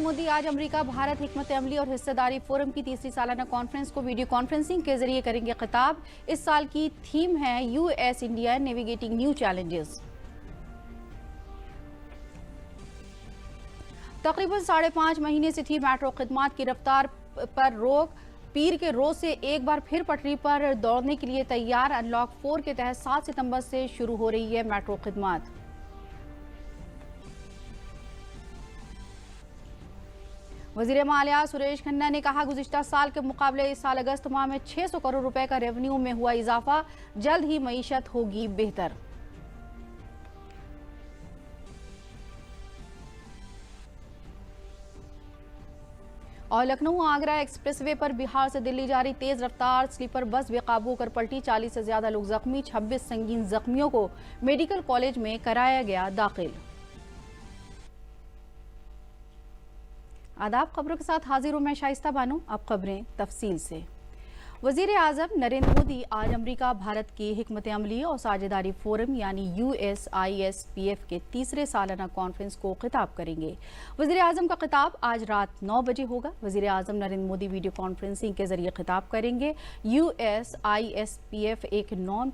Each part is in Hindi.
मोदी आज अमेरिका भारत हिकमत अमली और हिस्सेदारी फोरम की तीसरी सालाना कॉन्फ्रेंस को वीडियो कॉन्फ्रेंसिंग के जरिए करेंगे खिताब। इस साल की थीम है US India navigating new challenges. तकरीबन 5.5 महीने से थी मेट्रो खिदमात की रफ्तार पर रोक। पीर के रोज से एक बार फिर पटरी पर दौड़ने के लिए तैयार। अनलॉक 4 के तहत 7 सितंबर से शुरू हो रही है मेट्रो खिदमात। वजीर मालिया सुरेश खन्ना ने कहा, गुज़िश्ता साल के मुकाबले इस साल अगस्त माह में 600 करोड़ रुपए का रेवेन्यू में हुआ इजाफा। जल्द ही मईशत होगी बेहतर। और लखनऊ आगरा एक्सप्रेसवे पर बिहार से दिल्ली जारी तेज रफ्तार स्लीपर बस बेकाबू होकर पलटी। 40 से ज्यादा लोग जख्मी। 26 संगीन जख्मियों को मेडिकल कॉलेज में कराया गया दाखिल। आदाब, खबरों के साथ हाजिर हूं मैं शाइस्ता बानो। अब खबरें तफसील से। वजीर आजम नरेंद्र मोदी आज अमेरिका भारत की हिकमत अमली और साझेदारी फोरम यानी USISPF के तीसरे सालाना कॉन्फ्रेंस को खिताब करेंगे। वजीर आजम का खिताब आज रात 9 बजे होगा। वजीर आजम नरेंद्र मोदी वीडियो कॉन्फ्रेंसिंग के जरिए खिताब करेंगे। USISPF एक नॉन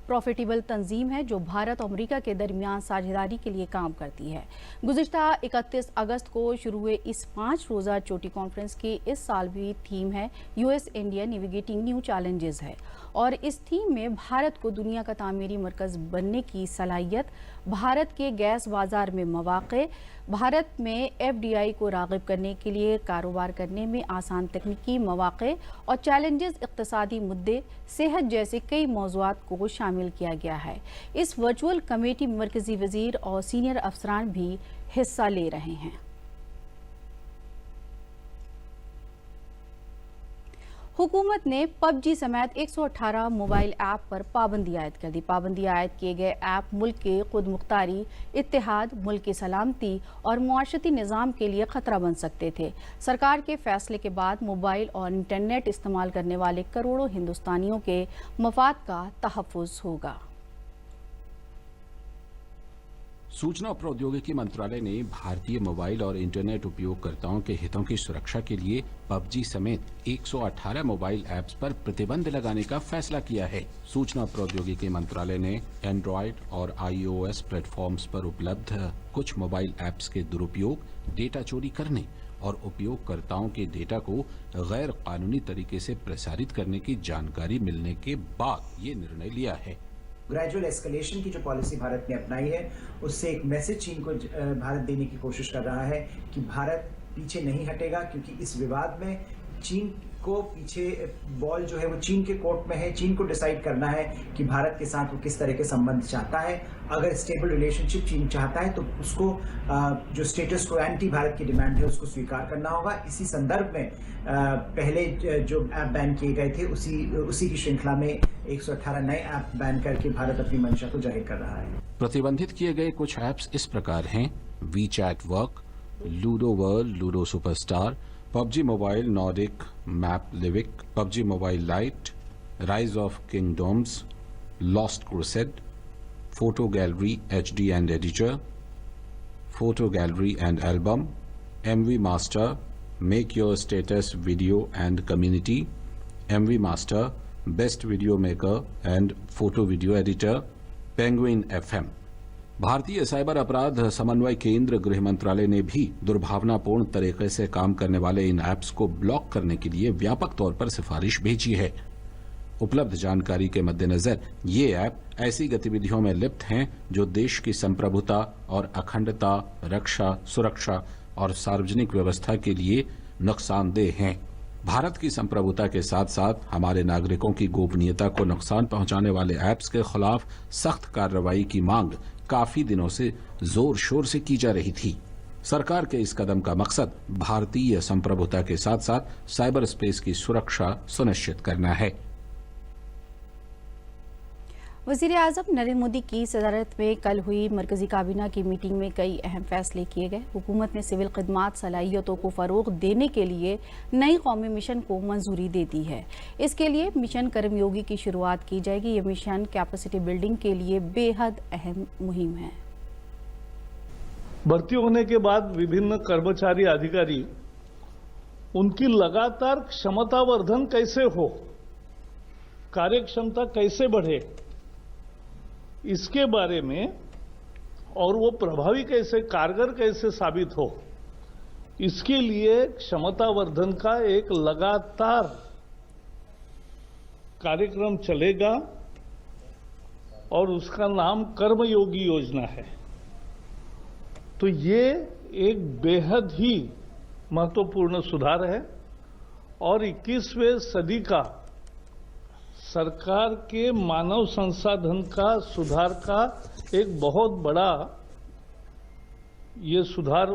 प्रॉफिटेबल तंजीम है जो भारत और अमेरिका के दरमियान साझेदारी के लिए काम करती है। गुज़िश्ता 31 अगस्त को शुरू हुए इस 5 रोज़ा चोटी कॉन्फ्रेंस की इस साल भी थीम है US India navigating new challenges है और इस थीम में भारत को दुनिया का तामीरी मरकज़ बनने की सलाहियत, भारत के गैस बाजार में मौक़े, भारत में FDI को राग़िब करने के लिए कारोबार करने में आसान तकनीकी मौक़े और चैलेंजेस, इक़्तिसादी मुद्दे, सेहत जैसे कई मौज़ूआत को शामिल किया गया है। इस वर्चुअल कमेटी में मरकज़ी वज़ीर और सीनियर अफसरान भी हिस्सा ले रहे हैं। हुकूमत ने PUBG समेत 118 मोबाइल ऐप पर पाबंदी आयद कर दी। पाबंदी आयद किए गए ऐप मुल्क के खुद मुख्तारी, इत्तेहाद, मुल्क की सलामती और मुआशरती निज़ाम के लिए खतरा बन सकते थे। सरकार के फैसले के बाद मोबाइल और इंटरनेट इस्तेमाल करने वाले करोड़ों हिंदुस्तानियों के मफाद का तहफ़्फ़ुज़ होगा। सूचना प्रौद्योगिकी मंत्रालय ने भारतीय मोबाइल और इंटरनेट उपयोगकर्ताओं के हितों की सुरक्षा के लिए PUBG समेत 118 मोबाइल ऐप्स पर प्रतिबंध लगाने का फैसला किया है। सूचना प्रौद्योगिकी मंत्रालय ने एंड्रॉयड और iOS प्लेटफॉर्म्स पर उपलब्ध कुछ मोबाइल ऐप्स के दुरुपयोग, डेटा चोरी करने और उपयोगकर्ताओं के डेटा को गैर कानूनी तरीके से प्रसारित करने की जानकारी मिलने के बाद ये निर्णय लिया है। ग्रेजुअल एस्केलेशन की जो पॉलिसी भारत ने अपनाई है उससे एक मैसेज चीन को भारत देने की कोशिश कर रहा है कि भारत पीछे नहीं हटेगा, क्योंकि इस विवाद में चीन को पीछे बॉल जो है वो चीन के कोर्ट में है। चीन को डिसाइड करना है कि भारत के साथ वो किस तरह के संबंध चाहता है। अगर स्टेबल रिलेशनशिप चीन चाहता है तो उसको जो स्टेटस को एंटी भारत की डिमांड है उसको स्वीकार करना होगा। इसी संदर्भ में पहले जो ऐप बैन किए गए थे उसी की श्रृंखला में 118 नए ऐप बैन करके भारत अपनी मंशा को जाहिर कर रहा है। प्रतिबंधित किए गए कुछ ऐप्स इस प्रकार हैं: WeChat work, ludo world, ludo superstar, PUBG mobile, Nordic map Livik, PUBG mobile light, rise of kingdoms, lost crusade, photo gallery HD and editor, photo gallery and album, MV master, make your status video and community, MV master, best video maker and photo video editor, penguin FM। भारतीय साइबर अपराध समन्वय केंद्र गृह मंत्रालय ने भी दुर्भावनापूर्ण तरीके से काम करने वाले इन ऐप्स को ब्लॉक करने के लिए व्यापक तौर पर सिफारिश भेजी है। उपलब्ध जानकारी के मद्देनजर ये ऐप ऐसी गतिविधियों में लिप्त हैं जो देश की संप्रभुता और अखंडता, रक्षा, सुरक्षा और सार्वजनिक व्यवस्था के लिए नुकसानदेह हैं। भारत की संप्रभुता के साथ साथ हमारे नागरिकों की गोपनीयता को नुकसान पहुंचाने वाले ऐप्स के खिलाफ सख्त कार्रवाई की मांग काफी दिनों से जोर शोर से की जा रही थी। सरकार के इस कदम का मकसद भारतीय संप्रभुता के साथ साथ साइबर स्पेस की सुरक्षा सुनिश्चित करना है। वज़ीर आज़म नरेंद्र मोदी की सदारत में कल हुई मरकजी काबीना की मीटिंग में कई अहम फैसले किए गए। हुकूमत ने सिविल खिदमात सलाहियतों को फ़रोग़ देने के लिए नई कौमी मिशन को मंजूरी दे दी है। इसके लिए मिशन कर्मयोगी की शुरुआत की जाएगी। ये मिशन कैपेसिटी बिल्डिंग के लिए बेहद अहम मुहिम है। भर्ती होने के बाद विभिन्न कर्मचारी अधिकारी उनकी लगातार क्षमतावर्धन कैसे हो, कार्यक्षमता कैसे बढ़े, इसके बारे में और वो प्रभावी कैसे, कारगर कैसे साबित हो, इसके लिए क्षमतावर्धन का एक लगातार कार्यक्रम चलेगा और उसका नाम कर्मयोगी योजना है। तो ये एक बेहद ही महत्वपूर्ण सुधार है और 21वें सदी का सरकार के मानव संसाधन का सुधार का एक बहुत बड़ा ये सुधार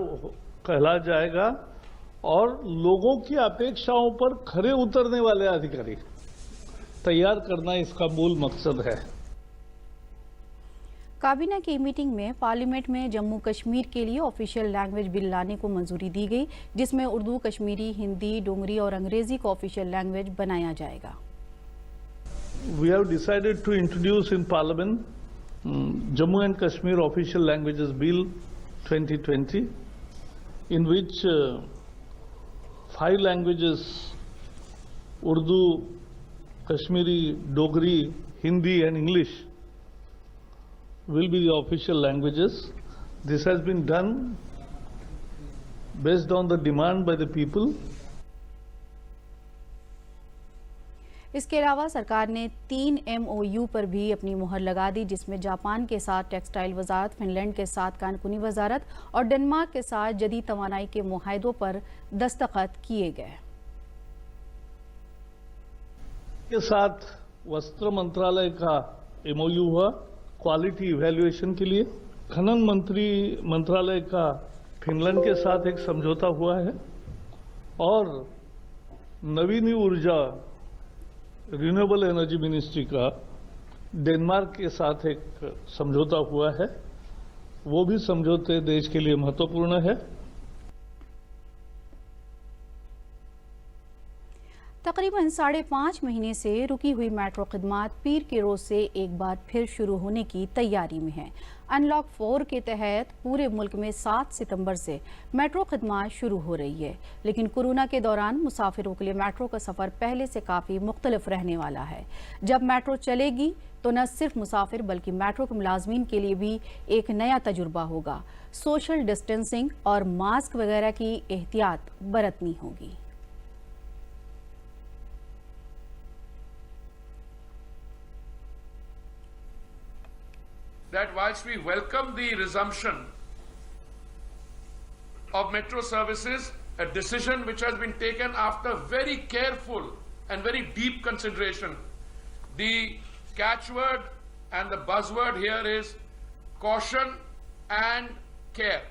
कहला जाएगा और लोगों की अपेक्षाओं पर खरे उतरने वाले अधिकारी तैयार करना इसका मूल मकसद है। काबीना की मीटिंग में पार्लियामेंट में जम्मू कश्मीर के लिए ऑफिशियल लैंग्वेज बिल लाने को मंजूरी दी गई, जिसमें उर्दू, कश्मीरी, हिंदी, डोगरी और अंग्रेजी को ऑफिशियल लैंग्वेज बनाया जाएगा। We have decided to introduce in Parliament Jammu and Kashmir Official Languages Bill 2020, in which 5 languages, Urdu, Kashmiri, Dogri, Hindi and English, will be the official languages. This has been done based on the demand by the people. इसके अलावा सरकार ने 3 MOU पर भी अपनी मुहर लगा दी, जिसमें जापान के साथ टेक्सटाइल वजारत, फिनलैंड के साथ कानूनी वजारत और डेनमार्क के साथ जदीद तवानाई के मुआहदों पर दस्तखत किए गए। के साथ वस्त्र मंत्रालय का MOU हुआ क्वालिटी इवैल्यूएशन के लिए। खनन मंत्रालय का फिनलैंड के साथ एक समझौता हुआ है और नवीन ऊर्जा रिन्यूएबल एनर्जी मिनिस्ट्री का डेनमार्क के साथ एक समझौता हुआ है। वो भी समझौते देश के लिए महत्वपूर्ण है। तकरीबन 5.5 महीने से रुकी हुई मेट्रो खिदमात पीर के रोज से एक बार फिर शुरू होने की तैयारी में है। अनलॉक 4 के तहत पूरे मुल्क में 7 सितंबर से मेट्रो खिदमात शुरू हो रही है, लेकिन कोरोना के दौरान मुसाफिरों के लिए मेट्रो का सफ़र पहले से काफ़ी मुख्तलिफ रहने वाला है। जब मेट्रो चलेगी तो न सिर्फ मुसाफिर बल्कि मेट्रो के मुलाजमीन के लिए भी एक नया तजुर्बा होगा। सोशल डिस्टेंसिंग और मास्क वगैरह की एहतियात बरतनी होगी। That whilst we welcome the resumption of metro services, a decision which has been taken after very careful and very deep consideration, the catchword and the buzzword here is caution and care.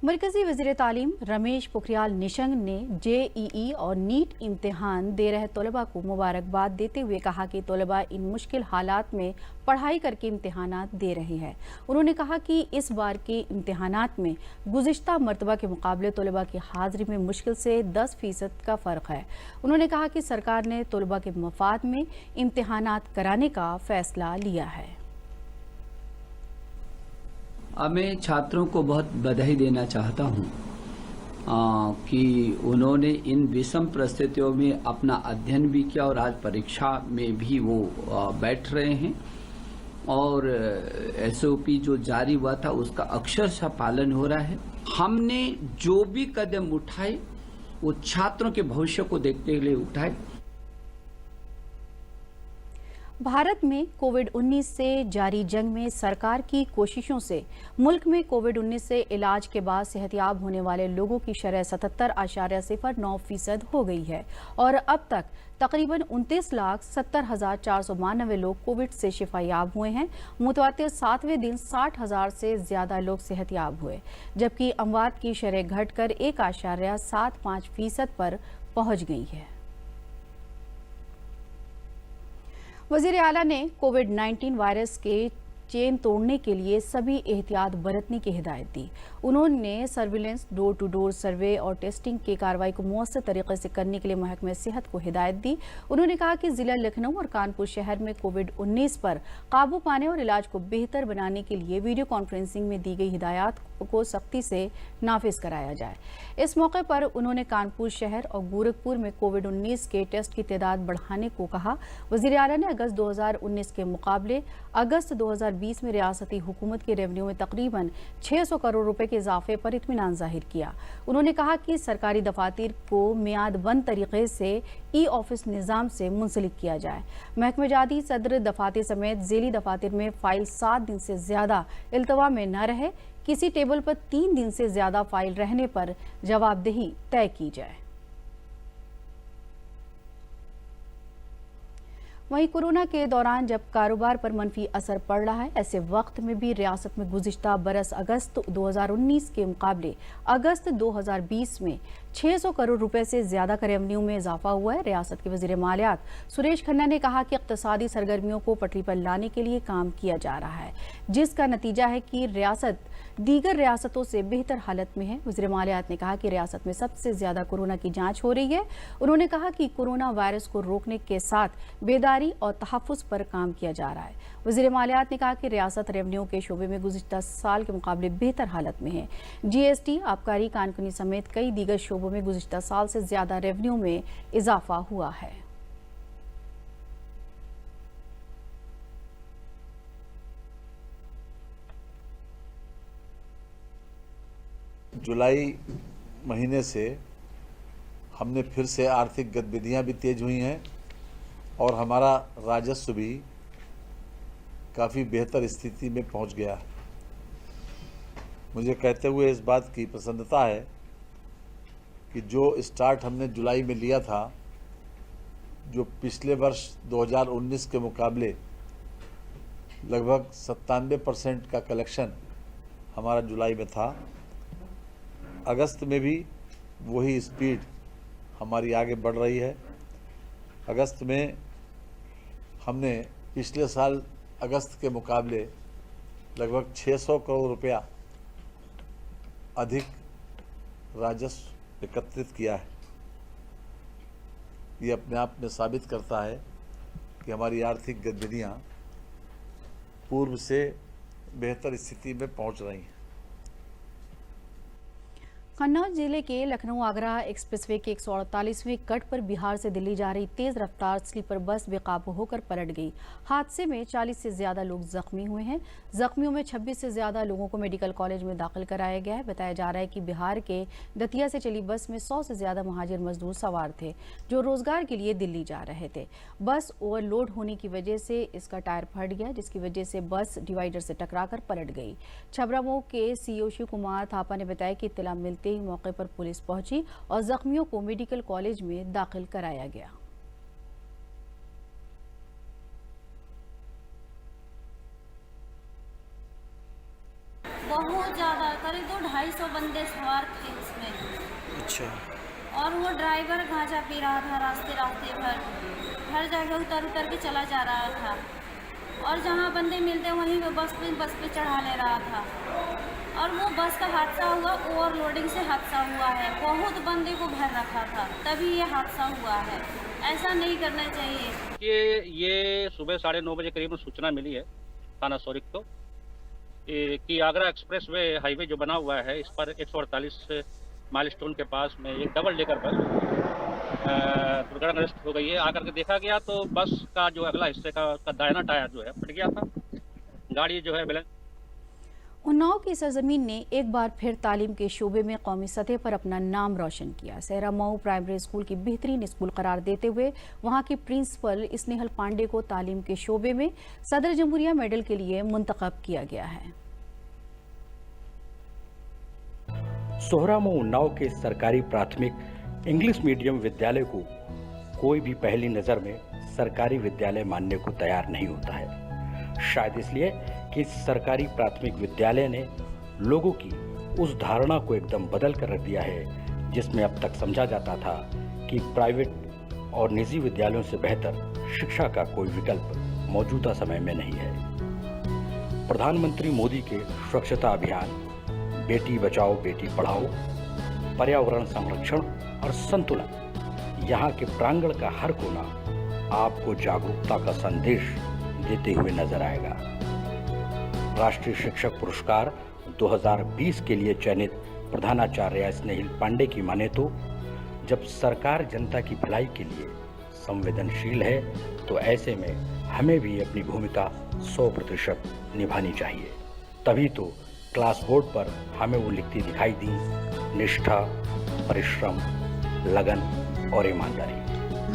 मरकजी वज़ीर तालीम रमेश पोखरियाल निशंक ने JEE और नीट इम्तिहान दे रहे तलबा को मुबारकबाद देते हुए कहा कि तलबा इन मुश्किल हालात में पढ़ाई करके इम्तिहानात दे रहे हैं। उन्होंने कहा कि इस बार के इम्तिहानात में गुज़िश्ता मरतबा के मुकाबले तलबा की हाज़िरी में मुश्किल से 10% का फ़र्क है। उन्होंने कहा कि सरकार ने तलबा के मफाद में इम्तिहानात कराने का फ़ैसला लिया है। अब मैं छात्रों को बहुत बधाई देना चाहता हूं कि उन्होंने इन विषम परिस्थितियों में अपना अध्ययन भी किया और आज परीक्षा में भी वो बैठ रहे हैं और SOP जो जारी हुआ था उसका अक्षरशः पालन हो रहा है। हमने जो भी कदम उठाए वो छात्रों के भविष्य को देखते हुए उठाए। भारत में कोविड-19 से जारी जंग में सरकार की कोशिशों से मुल्क में कोविड-19 से इलाज के बाद सेहतयाब होने वाले लोगों की शरह 77.09% हो गई है और अब तक तकरीबन 29,70,492 लोग कोविड से शिफायाब हुए हैं। मुतवातिर 7वें दिन 60,000 से ज्यादा लोग सेहतयाब हुए, जबकि अमवात की शरह घटकर 1.75% पर पहुंच गई है। वज़ीर आला ने कोविड-19 वायरस के चेन तोड़ने के लिए सभी एहतियात बरतने की हिदायत दी। उन्होंने surveillance, door to door survey और टेस्टिंग की कार्रवाई को मौसर तरीके से करने के लिए महकमे सेहत को हिदायत दी। उन्होंने कहा कि जिला लखनऊ और कानपुर शहर में कोविड-19 पर काबू पाने और इलाज को बेहतर बनाने के लिए वीडियो कॉन्फ्रेंसिंग में दी गई हिदायत को सख्ती से नाफिज कराया जाए। इस मौके पर उन्होंने कानपुर शहर और गोरखपुर में कोविड-19 के टेस्ट की तादाद बढ़ाने को कहा। वज़ीर आला ने अगस्त 2019 के मुकाबले अगस्त 2020 में रियासती हुकूमत के रेवेन्यू में तकरीबन 600 करोड़ रुपए के इजाफे पर इत्मीनान जाहिर किया। उन्होंने कहा कि सरकारी दफातर को मियादबंद तरीके से ई-ऑफिस निज़ाम से मुंसलिक किया जाए। महकमे जाती सदर दफातर समेत ज़ेली दफातर में फाइल 7 दिन से ज़्यादा इल्तवा में न रहे। किसी टेबल पर 3 दिन से ज़्यादा फाइल रहने पर जवाबदेही तय की जाए। वहीं कोरोना के दौरान जब कारोबार पर मनफी असर पड़ रहा है, ऐसे वक्त में भी रियासत में गुज़िश्ता बरस अगस्त 2019 के मुकाबले अगस्त 2020 में 600 करोड़ रुपए से ज्यादा का रेवेन्यू में इजाफा हुआ है। रियासत के वज़ीर मालियात सुरेश खन्ना ने कहा कि इक़्तिसादी सरगर्मियों को पटरी पर लाने के लिए काम किया जा रहा है, जिसका नतीजा है कि रियासत दीगर रियासतों से बेहतर हालत में है। वज़ीर मालियात ने कहा कि रियासत में सबसे ज्यादा कोरोना की जांच हो रही है। उन्होंने कहा कि कोरोना वायरस को रोकने के साथ बेदारी और तहफ़्फ़ुज़ पर काम किया जा रहा है। वज़ीर मालियात ने कहा कि रियासत रेवेन्यू के शोबे में गुज़िश्ता साल के मुकाबले बेहतर हालत में है। GST, आबकारी, कानूनी समेत कई दीगर शोबों में गुज़िश्ता साल से ज्यादा रेवेन्यू में इजाफा हुआ है। जुलाई महीने से हमने फिर से आर्थिक गतिविधियां भी तेज हुई हैं और हमारा राजस्व भी काफ़ी बेहतर स्थिति में पहुंच गया है। मुझे कहते हुए इस बात की प्रसन्नता है कि जो स्टार्ट हमने जुलाई में लिया था, जो पिछले वर्ष 2019 के मुकाबले लगभग 97% का कलेक्शन हमारा जुलाई में था, अगस्त में भी वही स्पीड हमारी आगे बढ़ रही है। अगस्त में हमने पिछले साल अगस्त के मुकाबले लगभग 600 करोड़ रुपया अधिक राजस्व एकत्रित किया है। ये अपने आप में साबित करता है कि हमारी आर्थिक गतिविधियां पूर्व से बेहतर स्थिति में पहुंच रही हैं। कन्नौज जिले के लखनऊ आगरा एक्सप्रेसवे के 148वें कट पर बिहार से दिल्ली जा रही तेज रफ्तार स्लीपर बस बेकाबू होकर पलट गई। हादसे में 40 से ज्यादा लोग जख्मी हुए हैं। जख्मियों में 26 से ज्यादा लोगों को मेडिकल कॉलेज में दाखिल कराया गया है। बताया जा रहा है कि बिहार के दतिया से चली बस में 100 से ज्यादा महाजिर मजदूर सवार थे, जो रोजगार के लिए दिल्ली जा रहे थे। बस ओवरलोड होने की वजह से इसका टायर फट गया, जिसकी वजह से बस डिवाइडर से टकराकर पलट गई। छबरामऊ के CO शिव कुमार थापा ने बताया कि इत्तला मिलते ही मौके पर पुलिस पहुंची और जख्मियों को मेडिकल कॉलेज में दाखिल कराया गया। बहुत ज्यादा, करीब 200-250 बंदे सवार थे उसमें। अच्छा। और वो ड्राइवर गांजा पी रहा था रास्ते भर, हर जगह उतर के चला जा रहा था और जहां बंदे मिलते वहीं वो बस पे चढ़ा ले रहा था। और वो बस का हादसा हुआ, ओवरलोडिंग से हादसा हुआ है। बहुत बंदे को भर रखा था, तभी ये हादसा हुआ है। ऐसा नहीं करना चाहिए। ये सुबह 9:30 बजे करीब सूचना मिली है थाना सोरिक को कि आगरा एक्सप्रेस वे हाईवे जो बना हुआ है, इस पर 148 माइलस्टोन के पास में एक डबल डेकर बस दुर्घटनाग्रस्त हो गई है। आकर के देखा गया तो बस का जो अगला हिस्से का दाहिना टायर जो है फट गया था। गाड़ी जो है बैलेंस। उन्नाव की सरजमीन ने एक बार फिर तालीम के शोबे में कौमी सतह पर अपना नाम रोशन किया। सहरा मऊ प्राइमरी स्कूल की बेहतरीन स्कूल करार देते हुए वहां की प्रिंसिपल स्नेहल पांडे को तालीम के शोबे में सदर जमहूरिया मेडल के लिए मुंतखब किया गया है। सोहरा मऊ उन्नाव के सरकारी प्राथमिक इंग्लिश मीडियम विद्यालय को कोई भी पहली नजर में सरकारी विद्यालय मानने को तैयार नहीं होता है। शायद इसलिए कि सरकारी प्राथमिक विद्यालय ने लोगों की उस धारणा को एकदम बदल कर रख दिया है, जिसमें अब तक समझा जाता था कि प्राइवेट और निजी विद्यालयों से बेहतर शिक्षा का कोई विकल्प मौजूदा समय में नहीं है। प्रधानमंत्री मोदी के स्वच्छता अभियान, बेटी बचाओ बेटी पढ़ाओ, पर्यावरण संरक्षण और संतुलन, यहाँ के प्रांगण का हर कोना आपको जागरूकता का संदेश देते हुए नजर आएगा। राष्ट्रीय शिक्षक पुरस्कार 2020 के लिए चयनित प्रधानाचार्य स्नेहिल पांडे की माने तो जब सरकार जनता की भलाई के लिए संवेदनशील है तो ऐसे में हमें भी अपनी भूमिका 100% निभानी चाहिए। तभी तो क्लास बोर्ड पर हमें वो लिखती दिखाई दी, निष्ठा, परिश्रम, लगन और ईमानदारी।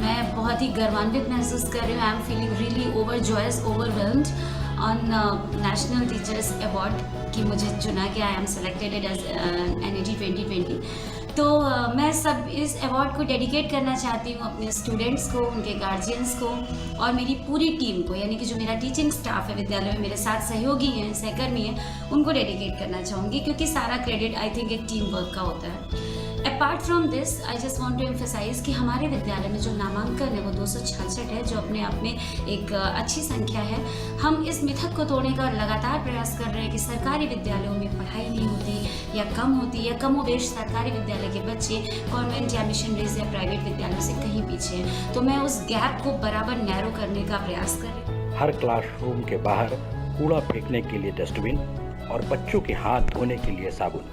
मैं बहुत ही गर्वान्वित महसूस कर रही हूँ। I am feeling really overjoyous, overwhelmed on national teachers award कि मुझे चुना गया। I am selected as NET 2020। तो मैं सब इस अवार्ड को डेडिकेट करना चाहती हूँ अपने स्टूडेंट्स को, उनके गार्जियंस को और मेरी पूरी टीम को, यानी कि जो मेरा टीचिंग स्टाफ है विद्यालय में, मेरे साथ सहयोगी हैं, सहकर्मी हैं, उनको डेडिकेट करना चाहूँगी क्योंकि सारा क्रेडिट आई थिंक एक टीम वर्क का होता है। Apart from this I just want to emphasize कि हमारे विद्यालय में जो नामांकन है वो 266 है, जो अपने आप में एक अच्छी संख्या है। हम इस मिथक को तोड़ने का लगातार प्रयास कर रहे हैं कि सरकारी विद्यालयों में पढ़ाई नहीं होती या कम होती या कमोबेश सरकारी विद्यालय के बच्चे कॉन्वेंट या मिशनरीज या प्राइवेट विद्यालयों से कहीं पीछे हैं। तो मैं उस गैप को बराबर नैरो करने का प्रयास कर रही हूँ। हर क्लासरूम के बाहर कूड़ा फेंकने के लिए डस्टबिन और बच्चों के हाथ धोने के लिए साबुन,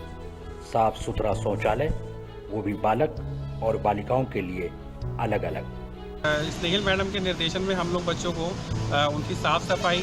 साफ सुथरा शौचालय, वो भी बालक और बालिकाओं के लिए अलग अलग। स्नेहिल मैडम के निर्देशन में हम लोग बच्चों को उनकी साफ सफाई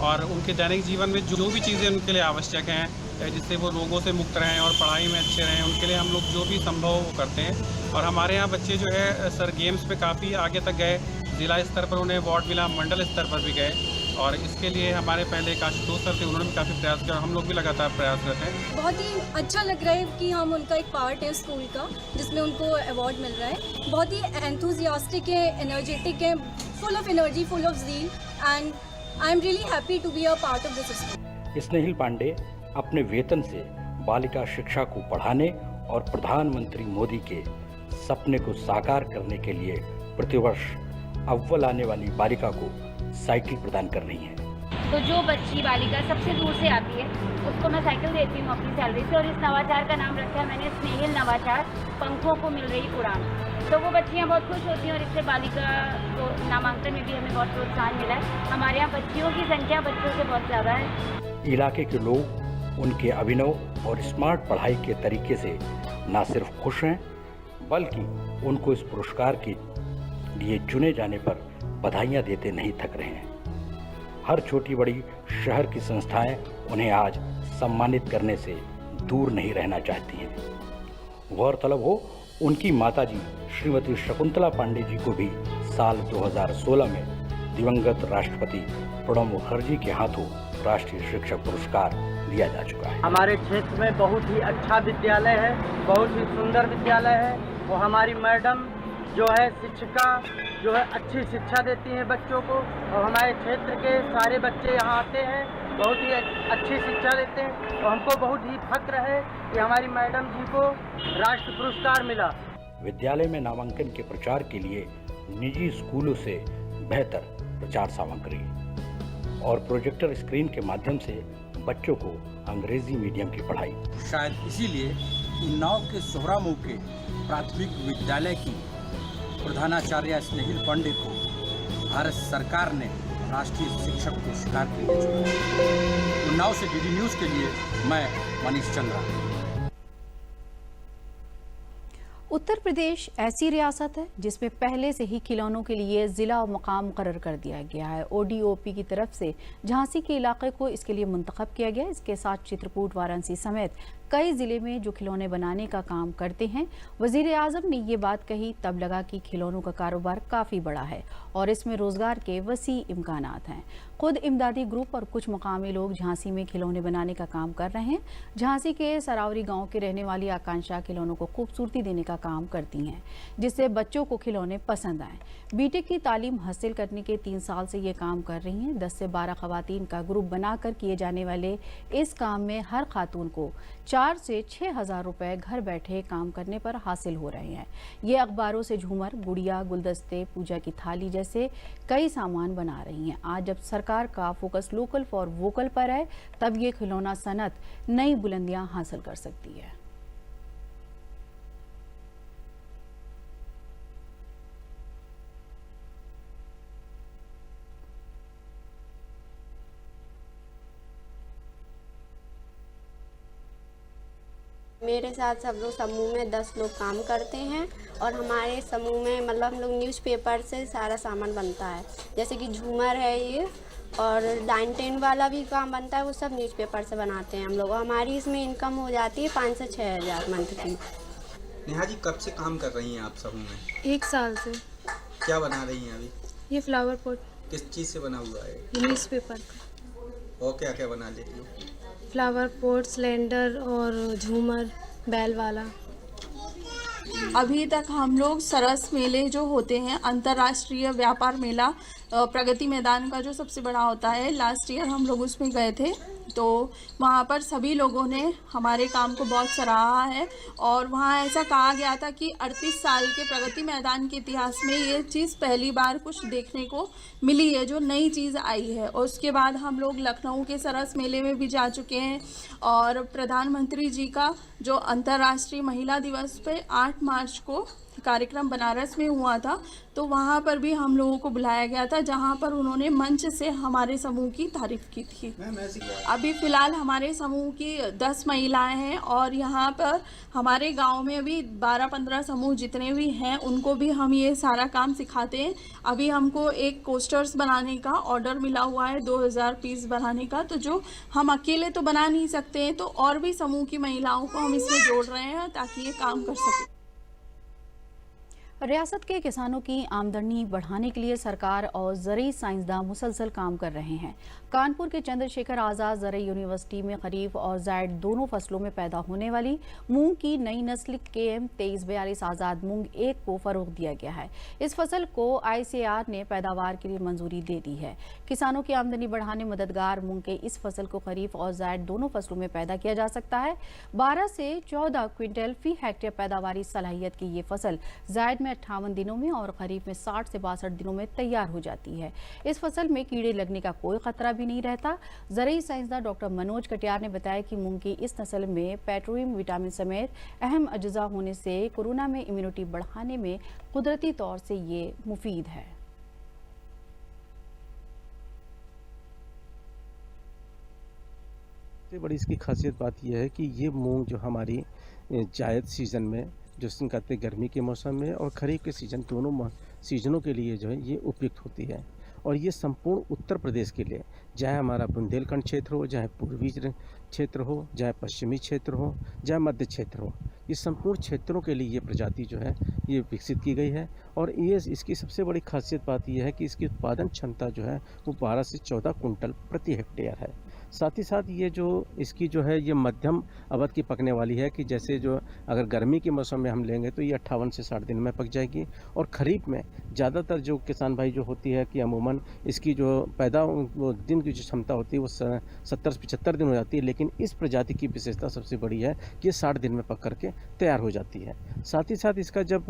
और उनके दैनिक जीवन में जो भी चीज़ें उनके लिए आवश्यक हैं, जिससे वो रोगों से मुक्त रहें और पढ़ाई में अच्छे रहें, उनके लिए हम लोग जो भी संभव वो करते हैं। और हमारे यहाँ बच्चे जो है सर गेम्स में काफ़ी आगे तक गए, जिला स्तर पर उन्हें अवार्ड मिला, मंडल स्तर पर भी गए। और इसके लिए हमारे पहले एक आशुतोष सर थे, उन्होंने भी काफ़ी प्रयास किया, हम लोग भी लगातार प्रयास करते हैं। बहुत ही अच्छा लग रहा है कि हम उनका एक पार्ट है स्कूल का जिसमें उनको अवार्ड मिल रहा है। बहुत ही एंथुजियास्टिक है, एनर्जेटिक है, full of energy, full of zeal and I am really happy to be a part of this school. Snehil Pandey अपने वेतन से बालिका शिक्षा को बढ़ाने और प्रधानमंत्री मोदी के सपने को साकार करने के लिए प्रतिवर्ष अव्वल आने वाली बालिका को साइकिल प्रदान कर रही हैं। तो जो बच्ची बालिका सबसे दूर से आती है उसको मैं साइकिल देती हूँ अपनी सैलरी से, और इस नवाचार का नाम रखा है मैंने स्नेहिल नवाचार, पंखों को मिल रही उड़ान। तो वो बच्चियाँ बहुत खुश होती हैं और इससे बालिका को नामांकन में भी हमें बहुत प्रोत्साहन मिला है। हमारे यहाँ बच्चियों की संख्या बच्चों से बहुत ज़्यादा है। इलाके के लोग उनके अभिनव और स्मार्ट पढ़ाई के तरीके से न सिर्फ खुश हैं बल्कि उनको इस पुरस्कार के लिए चुने जाने पर बधाइयां देते नहीं थक रहे हैं। हर छोटी बड़ी शहर की संस्थाएं उन्हें आज सम्मानित करने से दूर नहीं रहना चाहती हैं। गौरतलब हो उनकी माताजी श्रीमती शकुंतला पांडे जी को भी साल 2016 में दिवंगत राष्ट्रपति प्रणब मुखर्जी के हाथों राष्ट्रीय शिक्षक पुरस्कार दिया जा चुका है। हमारे क्षेत्र में बहुत ही अच्छा विद्यालय है, बहुत ही सुंदर विद्यालय है। वो हमारी मैडम जो है शिक्षिका जो है अच्छी शिक्षा देती हैं बच्चों को, और हमारे क्षेत्र के सारे बच्चे यहाँ आते हैं, बहुत ही अच्छी शिक्षा देते हैं। और हमको बहुत ही फक्र है कि हमारी मैडम जी को राष्ट्र पुरस्कार मिला। विद्यालय में नामांकन के प्रचार के लिए निजी स्कूलों से बेहतर प्रचार सामग्री और प्रोजेक्टर स्क्रीन के माध्यम से बच्चों को अंग्रेजी मीडियम की पढ़ाई। शायद इसीलिए उन्नाव के सोहरामऊ के प्राथमिक विद्यालय की प्रधानाचार्य स्नेहिल पांडे को भारत सरकार ने राष्ट्रीय शिक्षक पुरस्कार के लिए चुना। उन्नाव से DD न्यूज़ के लिए मैं मनीष चंद्रा। उत्तर प्रदेश ऐसी रियासत है जिसमें पहले से ही खिलौनों के लिए जिला मकाम मुकर्रर कर दिया गया है। ODOP की तरफ से झांसी के इलाके को इसके लिए मुंतखब किया गया। इसके साथ चित्रकूट, वाराणसी समेत कई जिले में जो खिलौने बनाने का काम करते हैं। वजीर आजम ने ये बात कही तब लगा कि खिलौनों का कारोबार काफ़ी बड़ा है और इसमें रोजगार के वसी इम्कानात हैं। खुद इमदादी ग्रुप और कुछ मकामी लोग झांसी में खिलौने बनाने का काम कर रहे हैं। झांसी के सरावरी गांव के रहने वाली आकांक्षा खिलौनों को खूबसूरती देने का काम करती हैं, जिससे बच्चों को खिलौने पसंद आए। बीटेक की तालीम हासिल करने के 3 साल से ये काम कर रही हैं। 10 से 12 खवातीन का ग्रुप बनाकर किए जाने वाले इस काम में हर खातून को 4 से 6 हज़ार रुपए घर बैठे काम करने पर हासिल हो रहे हैं। ये अखबारों से झूमर, गुड़िया, गुलदस्ते, पूजा की थाली जैसे कई सामान बना रही हैं। आज जब सरकार सरकार का फोकस लोकल फॉर वोकल पर है, तब ये खिलौना सनत नई बुलंदियां हासिल कर सकती है। मेरे साथ सब लोग समूह में 10 लोग काम करते हैं और हमारे समूह में मतलब हम लोग न्यूज़पेपर से सारा सामान बनता है, जैसे कि झूमर है ये और डाइन टेन वाला भी काम बनता है, वो सब न्यूज़पेपर से बनाते हैं हम लोग। हमारी इसमें इनकम हो जाती है 5 से 6 हज़ार मंथ की। नेहा जी, कब से काम कर रही हैं आप समूह में? 1 साल से। क्या बना रही हैं अभी? ये फ्लावर पॉट। किस चीज़ से बना हुआ है? न्यूज़पेपर का। और क्या क्या बना लेती हो? फ्लावर पॉट, सिलेंडर और झूमर, बैल वाला। अभी तक हम लोग सरस मेले जो होते हैं, अंतर्राष्ट्रीय व्यापार मेला प्रगति मैदान का जो सबसे बड़ा होता है, लास्ट ईयर हम लोग उसमें गए थे, तो वहाँ पर सभी लोगों ने हमारे काम को बहुत सराहा है। और वहाँ ऐसा कहा गया था कि 38 साल के प्रगति मैदान के इतिहास में ये चीज़ पहली बार कुछ देखने को मिली है, जो नई चीज़ आई है। और उसके बाद हम लोग लखनऊ के सरस मेले में भी जा चुके हैं और प्रधानमंत्री जी का जो अंतर्राष्ट्रीय महिला दिवस पे 8 मार्च को कार्यक्रम बनारस में हुआ था, तो वहाँ पर भी हम लोगों को बुलाया गया था, जहाँ पर उन्होंने मंच से हमारे समूह की तारीफ की थी। अभी फ़िलहाल हमारे समूह की 10 महिलाएं हैं और यहाँ पर हमारे गांव में अभी 12-15 समूह जितने भी हैं उनको भी हम ये सारा काम सिखाते हैं। अभी हमको एक कोस्टर्स बनाने का ऑर्डर मिला हुआ है 2000 पीस बनाने का, तो जो हम अकेले तो बना नहीं सकते हैं, तो और भी समूह की महिलाओं को हम इसमें जोड़ रहे हैं ताकि ये काम कर सकें। रियासत के किसानों की आमदनी बढ़ाने के लिए सरकार और ज़रई साइंसदान मुसलसल काम कर रहे हैं। कानपुर के चंद्रशेखर आज़ाद ज़रई यूनिवर्सिटी में खरीफ और ज़ैद दोनों फसलों में पैदा होने वाली मूंग की नई नस्ल KM 2342 आज़ाद मूंग 1 को फ़रोग़ दिया गया है। इस फसल को ICAR ने पैदावार के लिए मंजूरी दे दी है। किसानों की आमदनी बढ़ाने मददगार मूंग के इस फसल को खरीफ और ज़ैद दोनों फसलों में पैदा किया जा सकता है। 12 से 14 क्विंटल फी हेक्टेयर पैदावारी सलाहियत की ये फसल ज़ैद में 58 दिनों में और खरीफ में 60 से 62 दिनों में तैयार हो जाती है। इस फसल में कीड़े लगने का कोई खतरा भी नहीं रहता। ज़रई साइंसदान डॉक्टर मनोज कटियार ने बताया कि मूंग की इस नस्ल में पेट्रोलियम विटामिन समेत अहम अज्जा होने से कोरोना में इम्यूनिटी बढ़ाने में कुदरती तौर से ये मुफीद है। सबसे बड़ी इसकी खासियत बात यह है कि ये मूंग जो हमारी जायद सीज़न में, जो कहते हैं गर्मी के मौसम में और खरीफ के सीज़न, दोनों सीज़नों के लिए जो है ये उपयुक्त होती है। और ये संपूर्ण उत्तर प्रदेश के लिए, चाहे हमारा बुंदेलखंड क्षेत्र हो, चाहे पूर्वी क्षेत्र हो, चाहे पश्चिमी क्षेत्र हो, चाहे मध्य क्षेत्र हो, ये संपूर्ण क्षेत्रों के लिए ये प्रजाति जो है ये विकसित की गई है। और ये इसकी सबसे बड़ी खासियत बात यह है कि इसकी उत्पादन क्षमता जो है वो 12 से 14 कुंटल प्रति हेक्टेयर है। साथ ही साथ ये जो इसकी जो है ये मध्यम अवधि की पकने वाली है, कि जैसे जो अगर गर्मी के मौसम में हम लेंगे तो ये 58 से 60 दिन में पक जाएगी। और खरीफ में ज़्यादातर जो किसान भाई जो होती है कि अमूमन इसकी जो दिन की जो क्षमता होती है वो 70 से 75 दिन हो जाती है, लेकिन इस प्रजाति की विशेषता सबसे बड़ी है कि ये 60 दिन में पक करके तैयार हो जाती है। साथ ही साथ इसका जब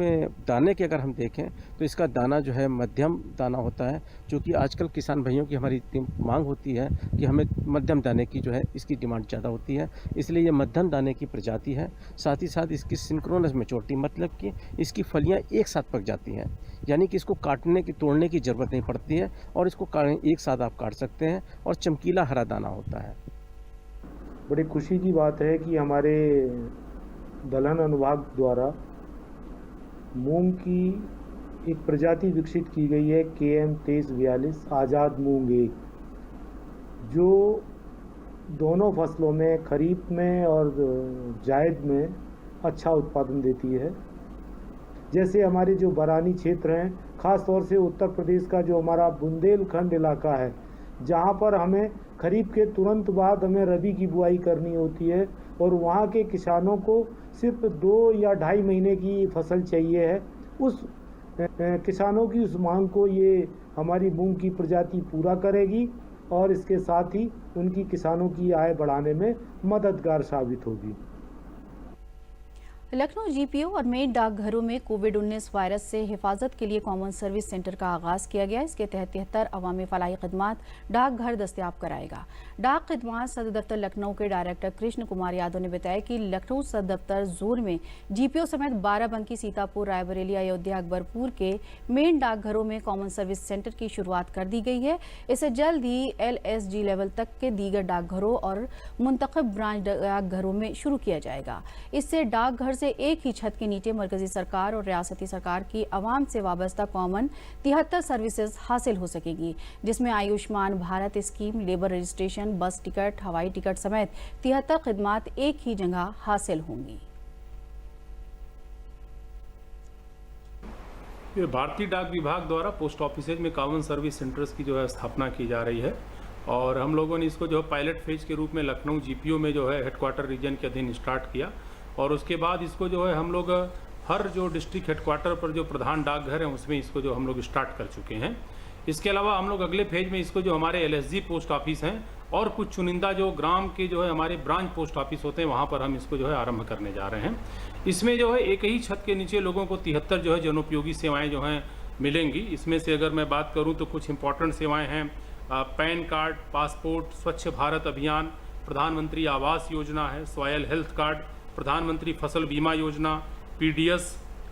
दाने के अगर हम देखें तो इसका दाना जो है मध्यम दाना होता है, जो कि आजकल किसान भाइयों की हमारी मांग होती है कि हमें मध्यम दाने की जो है इसकी डिमांड ज़्यादा होती है, इसलिए ये मध्यम दाने की प्रजाति है। साथ ही साथ इसकी सिंक्रोनस मैच्योरिटी, मतलब कि इसकी फलियां एक साथ पक जाती हैं, यानी कि इसको काटने की तोड़ने की ज़रूरत नहीं पड़ती है और इसको एक साथ आप काट सकते हैं और चमकीला हरा दाना होता है। बड़ी खुशी की बात है कि हमारे दलहन अनुभाग द्वारा मूंग की एक प्रजाति विकसित की गई है KM 2342 आज़ाद मूंग 1, जो दोनों फसलों में, खरीफ में और जायद में अच्छा उत्पादन देती है। जैसे हमारे जो बरानी क्षेत्र हैं, ख़ास तौर से उत्तर प्रदेश का जो हमारा बुंदेलखंड इलाका है, जहाँ पर हमें खरीफ के तुरंत बाद हमें रबी की बुआई करनी होती है और वहाँ के किसानों को सिर्फ 2 या 2.5 महीने की फसल चाहिए है, उस किसानों की उस मांग को ये हमारी मूंग की प्रजाति पूरा करेगी और इसके साथ ही उनकी किसानों की आय बढ़ाने में मददगार साबित होगी। लखनऊ जीपीओ और मेन डाकघरों में कोविड-19 वायरस से हिफाजत के लिए कॉमन सर्विस सेंटर का आगाज किया गया। इसके तहत 73 अवामी फलाही खदमात डाकघर दस्तयाब कराएगा। डाक खदमात सदर दफ्तर लखनऊ के डायरेक्टर कृष्ण कुमार यादव ने बताया कि लखनऊ सदर दफ्तर जोन में जीपीओ समेत बाराबंकी, सीतापुर, रायबरेली, अयोध्या, अकबरपुर के मेन डाकघरों में कॉमन सर्विस सेंटर की शुरुआत कर दी गई है। इसे जल्द ही LSG लेवल तक के दीगर डाकघरों और मुंतखब ब्रांच डाकघरों में शुरू किया जाएगा। इससे डाकघर से एक ही छत के नीचे मरकजी सरकार और रियासती सरकार की आवाम से वाबस्ता कॉमन 73 सर्विसेज हासिल हो सकेगी, जिसमें Ayushman Bharat scheme, labour registration, बस टिकट, हवाई टिकट समेत 73 खिदमात एक ही जगह हासिल होंगी। ये भारतीय डाक विभाग द्वारा पोस्ट ऑफिसेज में कॉमन सर्विस सेंटर्स की जो है स्थापना की जा रही है और हम लोगों ने इसको जो है पायलट फेज के रूप में लखनऊ जीपीओ में जो है हेडक्वार्टर रीजन के अधीन स्टार्ट किया और उसके बाद इसको जो है हम लोग हर जो डिस्ट्रिक्ट हेडक्वार्टर पर जो प्रधान डाकघर हैं उसमें इसको जो हम लोग स्टार्ट कर चुके हैं। इसके अलावा हम लोग अगले फेज में इसको जो हमारे LSG पोस्ट ऑफिस हैं और कुछ चुनिंदा जो ग्राम के जो है हमारे ब्रांच पोस्ट ऑफिस होते हैं वहाँ पर हम इसको जो है आरंभ करने जा रहे हैं। इसमें जो है एक ही छत के नीचे लोगों को 73 जो है जनोपयोगी सेवाएँ जो हैं मिलेंगी। इसमें से अगर मैं बात करूँ तो कुछ इंपॉर्टेंट सेवाएँ हैं पैन कार्ड, पासपोर्ट, स्वच्छ भारत अभियान, प्रधानमंत्री आवास योजना है, सॉयल हेल्थ कार्ड, प्रधानमंत्री फसल बीमा योजना, PDS,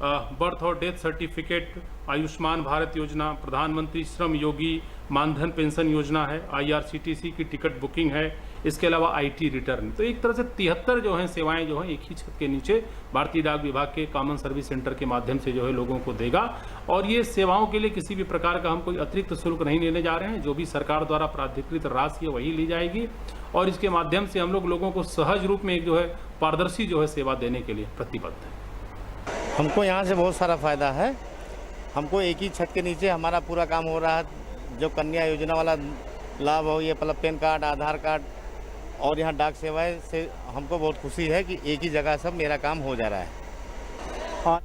बर्थ और डेथ सर्टिफिकेट, आयुष्मान भारत योजना, प्रधानमंत्री श्रम योगी मानधन पेंशन योजना है, IRCTC की टिकट बुकिंग है, इसके अलावा IT रिटर्न। तो एक तरह से 73 जो हैं सेवाएं जो हैं एक ही छत के नीचे भारतीय डाक विभाग के कॉमन सर्विस सेंटर के माध्यम से जो है लोगों को देगा और ये सेवाओं के लिए किसी भी प्रकार का हम कोई अतिरिक्त शुल्क नहीं लेने जा रहे हैं। जो भी सरकार द्वारा प्राधिकृत राशि है वही ली जाएगी और इसके माध्यम से हम लोगों को सहज रूप में एक जो है पारदर्शी जो है सेवा देने के लिए प्रतिबद्ध है। हमको यहाँ से बहुत सारा फ़ायदा है। हमको एक ही छत के नीचे हमारा पूरा काम हो रहा है। जो कन्या योजना वाला लाभ हो, ये मतलब पैन कार्ड, आधार कार्ड और यहाँ डाक सेवाएं से हमको बहुत खुशी है कि एक ही जगह सब मेरा काम हो जा रहा है। और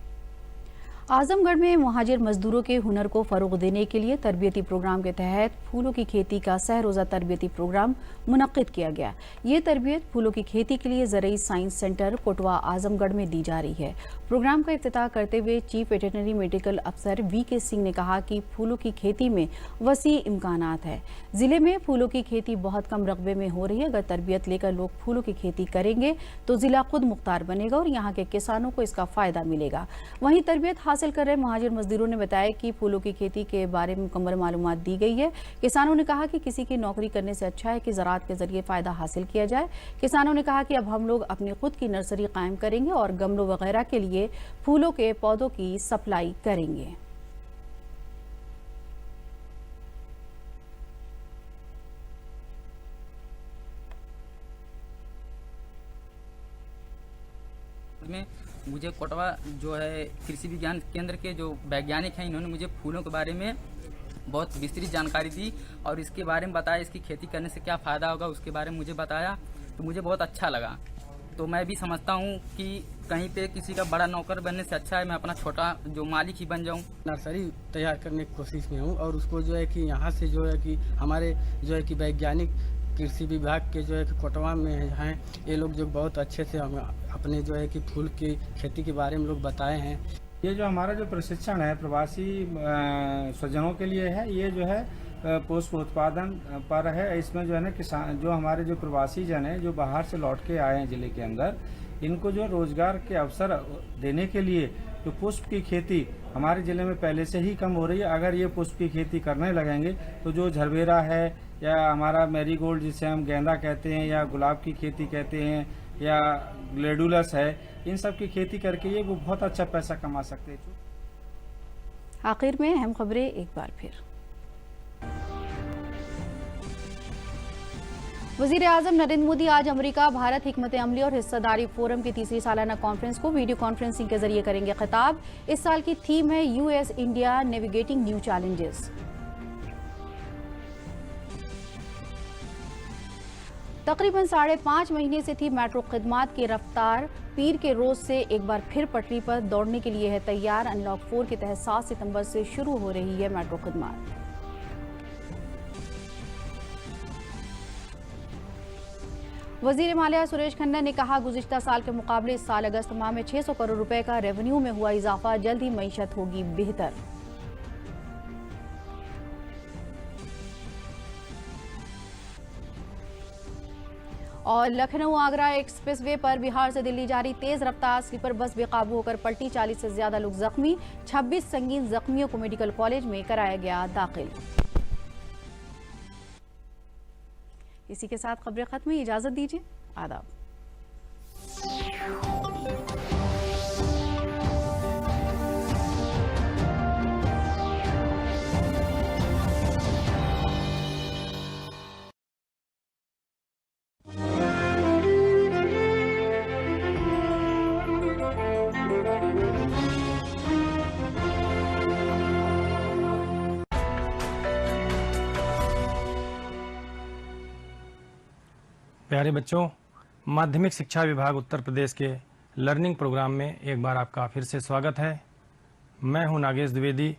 आजमगढ़ में मुहाजिर मजदूरों के हुनर को फरोग देने के लिए तरबियती प्रोग्राम के तहत फूलों की खेती का सह रोज़ा तरबियती प्रोग्राम मुनक्किद किया गया। ये तरबियत फूलों की खेती के लिए ज़रई साइंस सेंटर कोटवा आजमगढ़ में दी जा रही है। प्रोग्राम का इफ्तिताह करते हुए चीफ वेटरनरी मेडिकल अफसर VK सिंह ने कहा कि फूलों की खेती में वसी इम्कानात है। ज़िले में फूलों की खेती बहुत कम रकबे में हो रही है। अगर तरबियत लेकर लोग फूलों की खेती करेंगे तो ज़िला खुद मुख्तार बनेगा और यहाँ के किसानों को इसका फ़ायदा मिलेगा। वहीं तरबियत हासिल कर रहे मुहाजिर मजदूरों ने बताया कि फूलों की खेती के बारे में मुकम्मल मालूमात दी गई है। किसानों ने कहा कि किसी की नौकरी करने से अच्छा है कि ज़राअत के जरिए फ़ायदा हासिल किया जाए। किसानों ने कहा कि अब हम लोग अपनी खुद की नर्सरी कायम करेंगे और गमलों वगैरह के लिए फूलों के पौधों की सप्लाई करेंगे। में मुझे कोटवा जो है कृषि विज्ञान केंद्र के जो वैज्ञानिक हैं, इन्होंने मुझे फूलों के बारे में बहुत विस्तृत जानकारी दी और इसके बारे में बताया, इसकी खेती करने से क्या फ़ायदा होगा उसके बारे में मुझे बताया, तो मुझे बहुत अच्छा लगा। तो मैं भी समझता हूँ कि कहीं पे किसी का बड़ा नौकर बनने से अच्छा है मैं अपना छोटा जो मालिक ही बन जाऊँ। नर्सरी तैयार करने की कोशिश में हूँ और उसको जो है कि यहाँ से जो है कि हमारे जो है कि वैज्ञानिक कृषि विभाग के जो है कि कोटवा में हैं, ये लोग जो बहुत अच्छे से हम अपने जो है कि फूल की खेती के बारे में लोग बताए हैं। ये जो हमारा जो प्रशिक्षण है प्रवासी स्वजनों के लिए है, ये जो है पुष्प उत्पादन पर है। इसमें जो है ना किसान जो हमारे जो प्रवासी जन हैं जो बाहर से लौट के आए हैं जिले के अंदर, इनको जो रोजगार के अवसर देने के लिए जो पुष्प की खेती हमारे ज़िले में पहले से ही कम हो रही है। अगर ये पुष्प की खेती करने लगेंगे तो जो झरबेरा है या हमारा मैरीगोल्ड जिसे हम गेंदा कहते हैं या गुलाब की खेती कहते हैं या ग्लेडुलस है, इन सब की खेती करके ये वो बहुत अच्छा पैसा कमा सकते हैं। आखिर में अहम खबरें एक बार फिर। वज़ीर-ए-आज़म नरेंद्र मोदी आज अमेरिका भारत हिकमत अमली और हिस्सेदारी फोरम की तीसरी सालाना कॉन्फ्रेंस को वीडियो कॉन्फ्रेंसिंग के जरिए करेंगे खिताब। इस साल की थीम है US India navigating new challenges. तकरीबन 5.5 महीने से थी मेट्रो खिदमात की रफ्तार पीर के रोज से एक बार फिर पटरी पर दौड़ने के लिए है तैयार। अनलॉक 4 के तहत 7 सितंबर से शुरू हो रही है मेट्रो खिदमात। वजीर मालिया सुरेश खन्ना ने कहा, गुज़िश्ता साल के मुकाबले इस साल अगस्त माह में 600 करोड़ रुपए का रेवेन्यू में हुआ इजाफा, जल्द ही मईशत होगी बेहतर। और लखनऊ आगरा एक्सप्रेसवे पर बिहार से दिल्ली जा रही तेज रफ्तार स्लीपर बस बेकाबू होकर पलटी, 40 से ज्यादा लोग जख्मी, 26 संगीन जख्मियों को मेडिकल कॉलेज में कराया गया दाखिल। इसी के साथ खबरें खत्म हुई, इजाजत दीजिए, आदाब। प्यारे बच्चों, माध्यमिक शिक्षा विभाग उत्तर प्रदेश के लर्निंग प्रोग्राम में एक बार आपका फिर से स्वागत है। मैं हूं नागेश द्विवेदी,